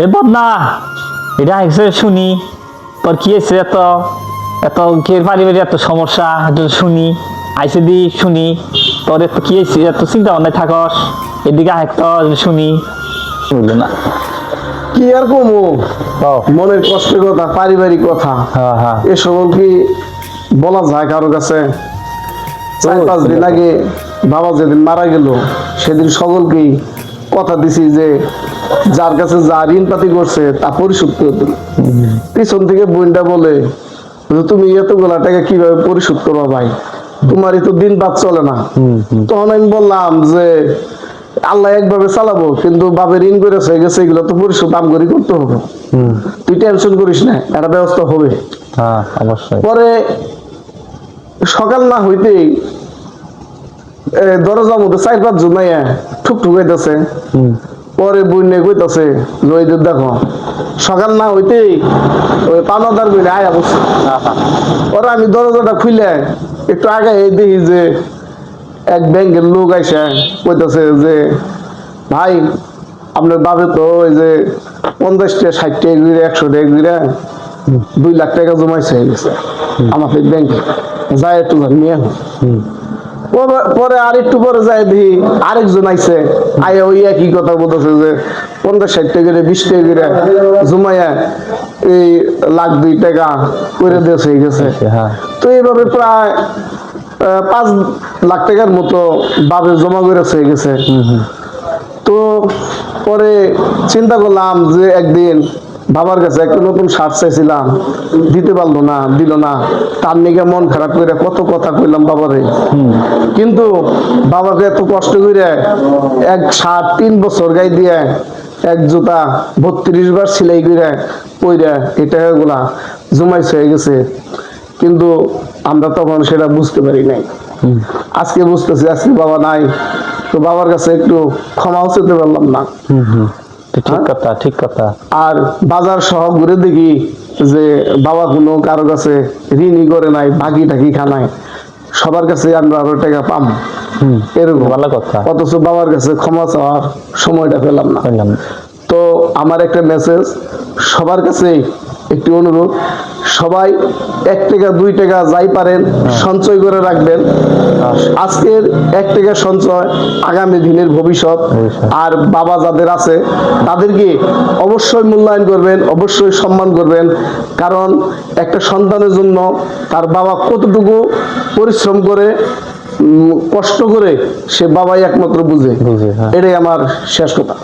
এ বদনা এটা এসে শুনি তোর কি হয়েছে এত এত কে পারিবারিক এত সমস্যা এত শুনি আইসে দি শুনি তোর এত কি হয়েছে এত চিন্তা ভাবনায় থাকস এদিকে আহেক তো শুনি বুঝলো না কি আর কমু ও মনের কষ্টের কথা পারিবারিক কথা হ্যাঁ হ্যাঁ এসব কি বলা যায় কারো কাছে 4-5 দিন আগে বাবা যেদিন মারা গেল সেদিন সকলকেই কথা দিছি যে যার কাছে যা ঋণ পাতি করছে তা পরিশোধ করে দিল। পিছন থেকে বোনটা বলে যে তুমি এতগুলা টাকা কিভাবে পরিশোধ করবা ভাই, তোমারই তো দিন বাদ চলে না। তখন আমি বললাম যে আল্লাহ একভাবে চালাবো, কিন্তু বাপের ঋণ করেছে গেছে এগুলো তো পরিশোধ দাম করে করতে হবে, তুই টেনশন করিস না, একটা ব্যবস্থা হবে। হ্যাঁ অবশ্যই পরে সকাল না হইতেই দরজার মধ্যে 4-5 জন নাইয়া ঠুকঠুক হইতেছে। পরে বইনে কইতাছে জয়দেব দেখো সকাল না হইতেই ওই পানাদার বইনে আয়া বসছে। পরে আমি দরজাটা খুলে একটু আগে দেখি যে এক ব্যাংকের লোক আইসা কইতাছে যে ভাই আপনার বাবে তো ওই যে 50টা 60টা ঘুরে 100 টাকা ঘুরে 2 লাখ টাকা জমাইছে হয়ে গেছে আমাদের ব্যাংকে, যাই একটু নিয়ে পরে আর একটু পরে যাই দেখি আরেকজন আইছে আয়া ওই একই কথা বলতেছে যে 50-60 টাকা করে 20 টাকা করে জমাইয়া এই 1,02 টাকা করে দিয়েছে হয়ে গেছে। হ্যাঁ তো এইভাবে প্রায় 5 লাখ টাকার মতো বাবে জমা করেছে হয়ে গেছে। তো পরে চিন্তা করলাম যে একদিন বাবার কাছে একটা নতুন শার্ট চাইছিলাম, দিতে পারলো না, দিল না, তার নিকে মন খারাপ করে কত কথা কইলাম বাবারে। কিন্তু বাবাকে এত কষ্ট করে এক শার্ট 3 বছর গাই দিয়ে এক জুতা 32 বার সেলাই করে পইরা এই টাকাগুলা জমাইছে হয়ে গেছে, কিন্তু আমরা তখন সেটা বুঝতে পারি নাই। আজকে বুঝতেছি আজকে বাবা নাই, তো বাবার কাছে একটু ক্ষমাও চেতে পারলাম না। ঠিক কথা ঠিক কথা। আর বাজার সহ ঘুরে দেখি যে বাবা কোনো কারো কাছে ঋণই করে নাই, বাকি টাকি খানায়, সবার কাছে আমরা আরো টাকা পাম এরকম ভালো কথা। অথচ বাবার কাছে ক্ষমা চাওয়ার সময়টা পেলাম না। তো আমার একটা মেসেজ সবার কাছে, একটি অনুরোধ, সবাই 1 টাকা 2 টাকা যাই পারেন সঞ্চয় করে রাখবেন। আজকের 1 টাকা সঞ্চয় আগামী দিনের ভবিষ্যৎ। আর বাবা যাদের আছে তাদেরকে অবশ্যই মূল্যায়ন করবেন, অবশ্যই সম্মান করবেন, কারণ একটা সন্তানের জন্য তার বাবা কতটুকু পরিশ্রম করে কষ্ট করে সে বাবাই একমাত্র বুঝে। এটাই আমার শেষ কথা।